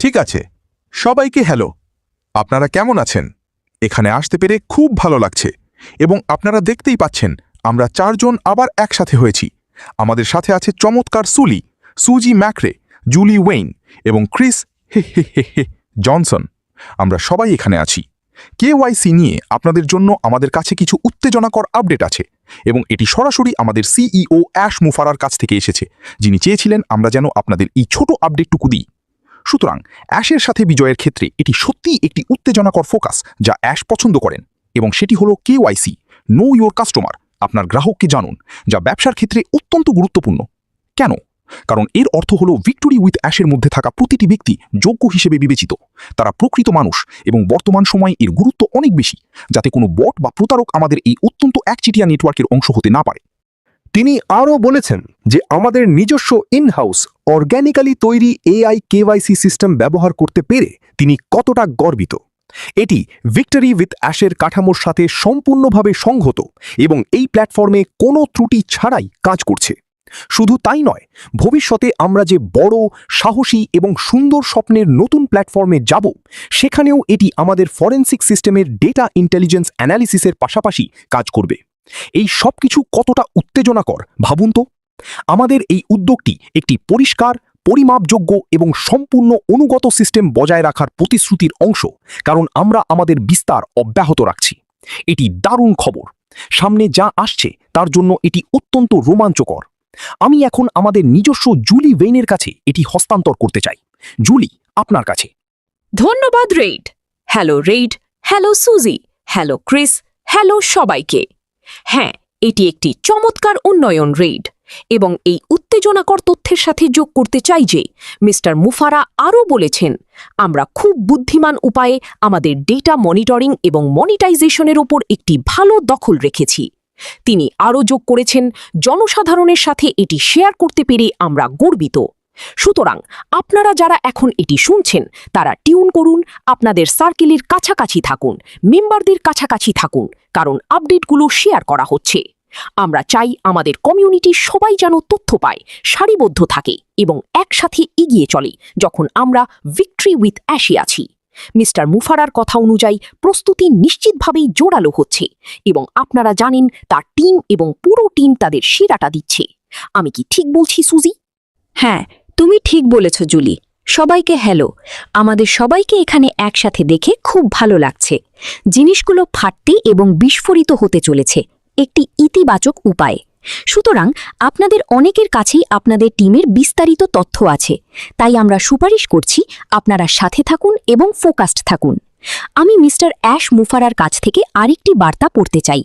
ঠিক আছে, সবাইকে হ্যালো। আপনারা কেমন আছেন? এখানে আসতে পেরে খুব ভালো লাগছে এবং আপনারা দেখতেই পাচ্ছেন আমরা চারজন আবার একসাথে হয়েছি। আমাদের সাথে আছে চমৎকার সুজি ম্যাক্রে, জুলি ওয়েইন এবং ক্রিস জনসন। আমরা সবাই এখানে আছি। কেওয়াইসি নিয়ে আপনাদের জন্য আমাদের কাছে কিছু উত্তেজনাকর আপডেট আছে এবং এটি সরাসরি আমাদের সিইও অ্যাশ মুফারার কাছ থেকে এসেছে, যিনি চেয়েছিলেন আমরা যেন আপনাদের এই ছোট আপডেটটুকু দিই। সুতরাং অ্যাশের সাথে বিজয়ের ক্ষেত্রে এটি সত্যিই একটি উত্তেজনাকর ফোকাস যা অ্যাশ পছন্দ করেন, এবং সেটি হলো কেওয়াইসি, নো ইওর কাস্টমার। আপনার গ্রাহককে জানুন, যা ব্যবসার ক্ষেত্রে অত্যন্ত গুরুত্বপূর্ণ। কেন? কারণ এর অর্থ হলো ভিক্টোরি উইথ অ্যাশের মধ্যে থাকা প্রতিটি ব্যক্তি যোগ্য হিসেবে বিবেচিত। তারা প্রকৃত মানুষ এবং বর্তমান সময়ে এর গুরুত্ব অনেক বেশি, যাতে কোনো বট বা প্রতারক আমাদের এই অত্যন্ত একচিটিয়া নেটওয়ার্কের অংশ হতে না পারে। তিনি আরও বলেছেন যে আমাদের নিজস্ব ইন-হাউস অর্গ্যানিক্যালি তৈরি এআই কেওয়াইসি সিস্টেম ব্যবহার করতে পেরে তিনি কতটা গর্বিত। এটি ভিক্টরি উইথ অ্যাশের কাঠামোর সাথে সম্পূর্ণভাবে সংহত এবং এই প্ল্যাটফর্মে কোনো ত্রুটি ছাড়াই কাজ করছে। শুধু তাই নয়, ভবিষ্যতে আমরা যে বড়, সাহসী এবং সুন্দর স্বপ্নের নতুন প্ল্যাটফর্মে যাব, সেখানেও এটি আমাদের ফরেনসিক সিস্টেমের ডেটা ইন্টেলিজেন্স অ্যানালিসিসের পাশাপাশি কাজ করবে। এই সব কিছু কতটা উত্তেজনাকর ভাবুন তো। আমাদের এই উদ্যোগটি একটি পরিষ্কার, পরিমাপযোগ্য এবং সম্পূর্ণ অনুগত সিস্টেম বজায় রাখার প্রতিশ্রুতির অংশ, কারণ আমরা আমাদের বিস্তার অব্যাহত রাখছি। এটি দারুণ খবর। সামনে যা আসছে তার জন্য এটি অত্যন্ত রোমাঞ্চকর। আমি এখন আমাদের নিজস্ব জুলি ওয়েইনের কাছে এটি হস্তান্তর করতে চাই। জুলি, আপনার কাছে। ধন্যবাদ রেইড। হ্যালো রেইড, হ্যালো সুজি, হ্যালো ক্রিস, হ্যালো সবাইকে। হ্যাঁ, এটি একটি চমৎকার উন্নয়ন রেইড, এবং এই উত্তেজনাকর তথ্যের সাথে যোগ করতে চাই যে মিস্টার মুফারা আরও বলেছেন আমরা খুব বুদ্ধিমান উপায়ে আমাদের ডেটা মনিটরিং এবং মনিটাইজেশনের ওপর একটি ভালো দখল রেখেছি। তিনি আরও যোগ করেছেন জনসাধারণের সাথে এটি শেয়ার করতে পেরে আমরা গর্বিত। সুতরাং আপনারা যারা এখন এটি শুনছেন তারা টিউন করুন, আপনাদের সার্কেলের কাছাকাছি থাকুন, মেম্বারদের কাছাকাছি থাকুন, কারণ আপডেটগুলো শেয়ার করা হচ্ছে। আমরা চাই আমাদের কমিউনিটি সবাই যেন তথ্য পায়, সারিবদ্ধ থাকে এবং একসাথে এগিয়ে চলে যখন আমরা ভিক্টরি উইথ অ্যাশে আছি। মিস্টার মুফারার কথা অনুযায়ী প্রস্তুতি নিশ্চিতভাবেই জোরালো হচ্ছে এবং আপনারা জানেন তার টিম এবং পুরো টিম তাদের সেরাটা দিচ্ছে। আমি কি ঠিক বলছি সুজি? হ্যাঁ, তুমি ঠিক বলেছ জুলি। সবাইকে হ্যালো। আমাদের সবাইকে এখানে একসাথে দেখে খুব ভালো লাগছে। জিনিসগুলো ফাটতে এবং বিস্ফোরিত হতে চলেছে একটি ইতিবাচক উপায়ে। সুতরাং আপনাদের অনেকের কাছেই আপনাদের টিমের বিস্তারিত তথ্য আছে, তাই আমরা সুপারিশ করছি আপনারা সাথে থাকুন এবং ফোকাসড থাকুন। আমি মিস্টার অ্যাশ মুফারার কাছ থেকে আরেকটি বার্তা পড়তে চাই।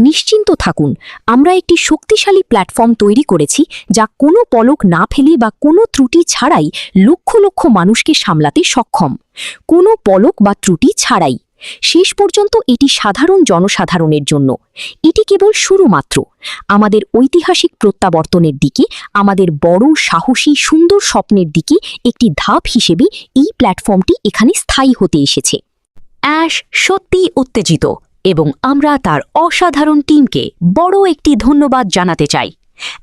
নিশ্চিন্ত থাকুন, আমরা একটি শক্তিশালী প্ল্যাটফর্ম তৈরি করেছি যা কোনো পলক না ফেলে বা কোনো ত্রুটি ছাড়াই লক্ষ লক্ষ মানুষকে সামলাতে সক্ষম। কোনো পলক বা ত্রুটি ছাড়াই। শেষ পর্যন্ত এটি সাধারণ জনসাধারণের জন্য। এটি কেবল শুরু মাত্র। আমাদের ঐতিহাসিক প্রত্যাবর্তনের দিকে, আমাদের বড়, সাহসী, সুন্দর স্বপ্নের দিকে একটি ধাপ হিসেবে এই প্ল্যাটফর্মটি এখানে স্থায়ী হতে এসেছে। অ্যাশ সত্যিই উত্তেজিত এবং আমরা তার অসাধারণ টিমকে বড় একটি ধন্যবাদ জানাতে চাই।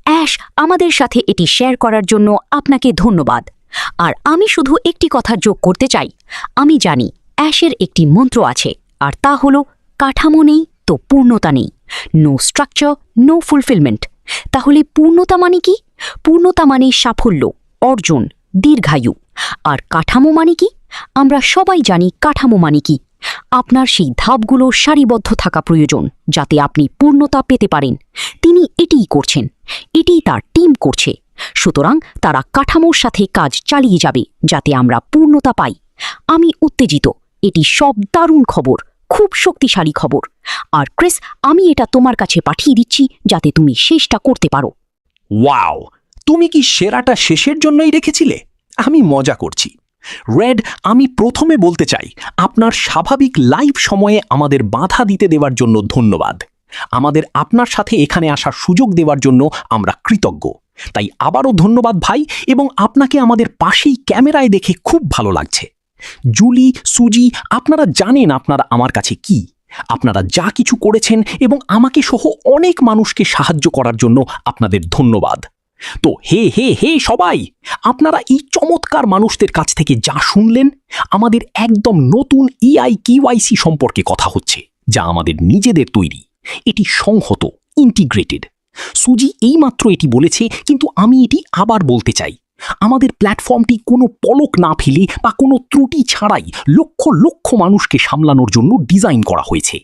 অ্যাশ, আমাদের সাথে এটি শেয়ার করার জন্য আপনাকে ধন্যবাদ। আর আমি শুধু একটি কথা যোগ করতে চাই। আমি জানি অ্যাশের একটি মন্ত্র আছে, আর তা হলো কাঠামো নেই তো পূর্ণতা নেই। No structure, no fulfilment. তাহলে পূর্ণতা মানে কি? পূর্ণতা মানে সাফল্য, অর্জন, দীর্ঘায়ু। আর কাঠামো মানে কি? আমরা সবাই জানি কাঠামো মানে কি। আপনার সেই ধাপগুলো সারিবদ্ধ থাকা প্রয়োজন যাতে আপনি পূর্ণতা পেতে পারেন। তিনি এটিই করছেন, এটিই তার টিম করছে। সুতরাং তারা কাঠামোর সাথে কাজ চালিয়ে যাবে যাতে আমরা পূর্ণতা পাই। আমি উত্তেজিত। এটি সব দারুণ খবর, খুব শক্তিশালী খবর। আর ক্রিস, আমি এটা তোমার কাছে পাঠিয়ে দিচ্ছি যাতে তুমি শেষটা করতে পারো। ওয়াও, তুমি কি সেরাটা শেষের জন্যই রেখেছিলে? আমি মজা করছি। রেড, আমি প্রথমে বলতে চাই আপনার স্বাভাবিক লাইভ সময়ে আমাদের বাধা দিতে দেওয়ার জন্য ধন্যবাদ। আমাদের আপনার সাথে এখানে আসার সুযোগ দেওয়ার জন্য আমরা কৃতজ্ঞ। তাই আবারও ধন্যবাদ ভাই, এবং আপনাকে আমাদের পাশেই ক্যামেরায় দেখে খুব ভালো লাগছে। জুলি, সুজি, আপনারা জানেন আপনারা আমার কাছে কি। আপনারা যা কিছু করেছেন এবং আমাকে সহ অনেক মানুষকে সাহায্য করার জন্য আপনাদের ধন্যবাদ। তো হে হে হে সবাই, আপনারা এই চমৎকার মানুষদের কাছ থেকে যা শুনলেন, আমাদের একদম নতুন এআই কেওয়াইসি সম্পর্কে কথা হচ্ছে, যা আমাদের নিজেদের তৈরি। এটি সংহত, ইন্টিগ্রেটেড। সুজি এইমাত্র এটি বলেছে, কিন্তু আমি এটি আবার বলতে চাই। আমাদের প্ল্যাটফর্মটি কোনো পলক না ফেলে বা কোনো ত্রুটি ছাড়াই লক্ষ লক্ষ মানুষকে সামলানোর জন্য ডিজাইন করা হয়েছে।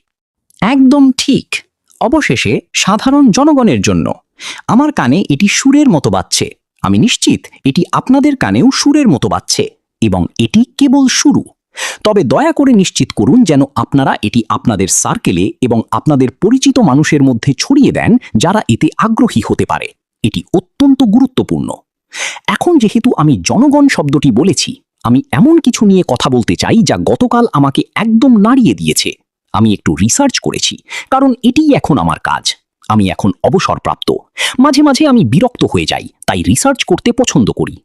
একদম ঠিক। অবশেষে সাধারণ জনগণের জন্য। আমার কানে এটি সুরের মতো বাজছে। আমি নিশ্চিত এটি আপনাদের কানেও সুরের মতো বাজছে, এবং এটি কেবল শুরু। তবে দয়া করে নিশ্চিত করুন যেন আপনারা এটি আপনাদের সার্কেলে এবং আপনাদের পরিচিত মানুষের মধ্যে ছড়িয়ে দেন যারা এতে আগ্রহী হতে পারে। এটি অত্যন্ত গুরুত্বপূর্ণ। এখন যেহেতু আমি জনগণ শব্দটি বলেছি, আমি এমন কিছু নিয়ে কথা বলতে চাই যা গতকাল আমাকে একদম নাড়িয়ে দিয়েছে। আমি একটু রিসার্চ করেছি, কারণ এটিই এখন আমার কাজ। আমি এখন অবসরপ্রাপ্ত। মাঝে মাঝে আমি বিরক্ত হয়ে যাই, তাই রিসার্চ করতে পছন্দ করি।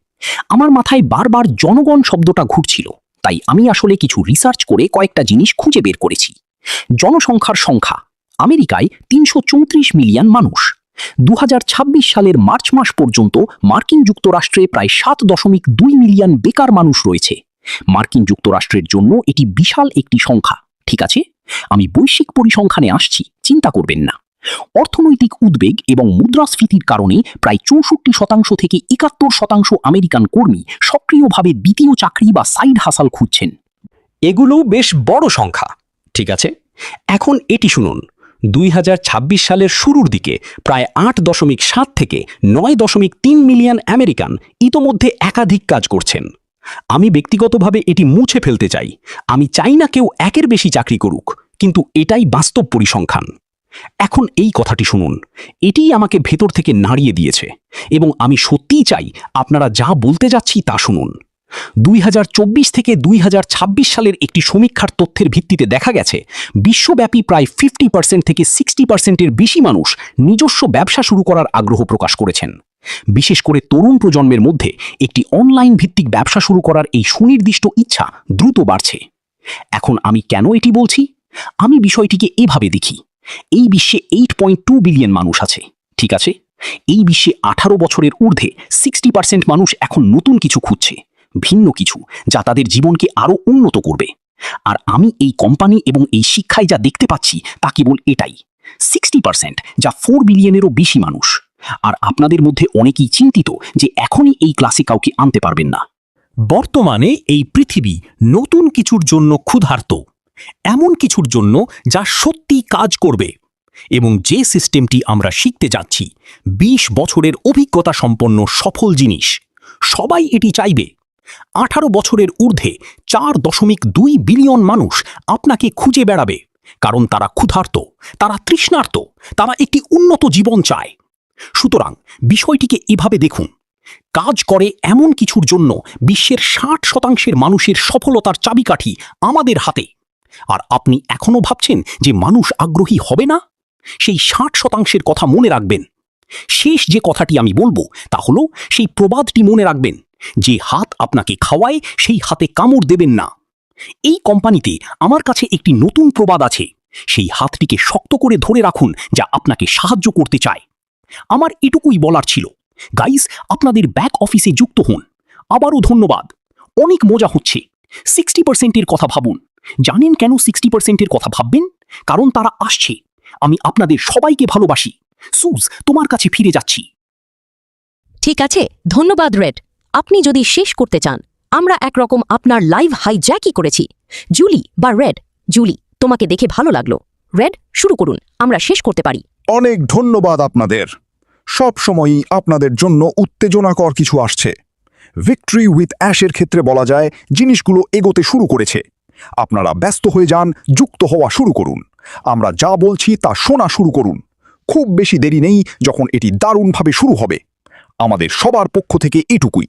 আমার মাথায় বারবার জনগণ শব্দটা ঘুরছিল, তাই আমি আসলে কিছু রিসার্চ করে কয়েকটা জিনিস খুঁজে বের করেছি। জনসংখ্যার সংখ্যা আমেরিকায় ৩৩৪ মিলিয়ন মানুষ। ২০২৬ সালের মার্চ মাস পর্যন্ত মার্কিন যুক্তরাষ্ট্রে প্রায় ৭.২ মিলিয়ন বেকার মানুষ রয়েছে। মার্কিন যুক্তরাষ্ট্রের জন্য এটি বিশাল একটি সংখ্যা, ঠিক আছে? আমি বৈশ্বিক পরিসংখ্যানে আসছি, চিন্তা করবেন না। অর্থনৈতিক উদ্বেগ এবং মুদ্রাস্ফীতির কারণে প্রায় ৬৪% থেকে ৭১% আমেরিকান কর্মী সক্রিয়ভাবে দ্বিতীয় চাকরি বা সাইড হাসাল খুঁজছেন। এগুলো বেশ বড় সংখ্যা, ঠিক আছে? এখন এটি শুনুন। ২০২৬ সালের শুরুর দিকে প্রায় ৮.৭ থেকে ৯.৩ মিলিয়ন আমেরিকান ইতোমধ্যে একাধিক কাজ করছেন। আমি ব্যক্তিগতভাবে এটি মুছে ফেলতে চাই। আমি চাই না কেউ একের বেশি চাকরি করুক, কিন্তু এটাই বাস্তব পরিসংখ্যান। এখন এই কথাটি শুনুন, এটিই আমাকে ভেতর থেকে নাড়িয়ে দিয়েছে, এবং আমি সত্যিই চাই আপনারা যা বলতে যাচ্ছি তা শুনুন। ২০২৪ থেকে ২০২৬ সালের একটি সমীক্ষার তথ্যের ভিত্তিতে দেখা গেছে, বিশ্বব্যাপী প্রায় 50% থেকে 60%-এর বেশি মানুষ নিজস্ব ব্যবসা শুরু করার আগ্রহ প্রকাশ করেছেন। বিশেষ করে তরুণ প্রজন্মের মধ্যে একটি অনলাইন ভিত্তিক ব্যবসা শুরু করার এই সুনির্দিষ্ট ইচ্ছা দ্রুত বাড়ছে। এখন আমি কেন এটি বলছি? আমি বিষয়টিকে এভাবে দেখি। এই বিশ্বে 8.2 বিলিয়ন মানুষ আছে, ঠিক আছে? এই বিশ্বে 18 বছরের ঊর্ধ্বে 60% মানুষ এখন নতুন কিছু খুঁজছে, ভিন্ন কিছু যা তাদের জীবনকে আরও উন্নত করবে। আর আমি এই কোম্পানি এবং এই শিক্ষায় যা দেখতে পাচ্ছি তা কেবল এটাই। 60%, যা 4 বিলিয়নেরও বেশি মানুষ। আর আপনাদের মধ্যে অনেকেই চিন্তিত যে এখনই এই ক্লাসে কাউকে আনতে পারবেন না। বর্তমানে এই পৃথিবী নতুন কিছুর জন্য ক্ষুধার্ত, এমন কিছুর জন্য যা সত্যি কাজ করবে। এবং যে সিস্টেমটি আমরা শিখতে যাচ্ছি, 20 বছরের অভিজ্ঞতা সম্পন্ন সফল জিনিস। সবাই এটি চাইবে। 18 বছরের ঊর্ধ্বে 4.2 বিলিয়ন মানুষ আপনাকে খুঁজে বেড়াবে, কারণ তারা ক্ষুধার্ত, তারা তৃষ্ণার্ত, তারা একটি উন্নত জীবন চায়। সুতরাং বিষয়টিকে এভাবে দেখুন, কাজ করে এমন কিছুর জন্য বিশ্বের 60% মানুষের সফলতার চাবিকাঠি আমাদের হাতে। আর আপনি এখনো ভাবছেন যে মানুষ আগ্রহী হবে না? সেই 60%-এর কথা মনে রাখবেন। শেষ যে কথাটি আমি বলবো তা হলো সেই প্রবাদটি মনে রাখবেন, যে হাত আপনাকে খাওয়ায় সেই হাতে কামড় দেবেন না। এই কোম্পানিতে আমার কাছে একটি নতুন প্রবাদ আছে, সেই হাতটিকে শক্ত করে ধরে রাখুন যা আপনাকে সাহায্য করতে চায়। আমার এটুকুই বলার ছিল। গাইস, আপনাদের ব্যাক অফিসে যুক্ত হন। আবারও ধন্যবাদ। অনেক মজা হচ্ছে। 60%-এর কথা ভাবুন। জানেন কেন 60%-এর কথা ভাববেন? কারণ তারা আসছে। আমি আপনাদের সবাইকে ভালোবাসি। সুজ, তোমার কাছে ফিরে যাচ্ছি। ঠিক আছে, ধন্যবাদ রেড। আপনি যদি শেষ করতে চান, আমরা একরকম আপনার লাইভ হাইজ্যাকই করেছি। জুলি বা রেড, জুলি, তোমাকে দেখে ভালো লাগলো। রেড, শুরু করুন, আমরা শেষ করতে পারি। অনেক ধন্যবাদ আপনাদের। সব সময়ই আপনাদের জন্য উত্তেজনাকর কিছু আসছে। ভিক্টরি উইথ অ্যাশের ক্ষেত্রে বলা যায় জিনিসগুলো এগোতে শুরু করেছে। আপনারা ব্যস্ত হয়ে যান, যুক্ত হওয়া শুরু করুন। আমরা যা বলছি তা শোনা শুরু করুন। খুব বেশি দেরি নেই যখন এটি দারুণভাবে শুরু হবে। আমাদের সবার পক্ষ থেকে এটুকুই।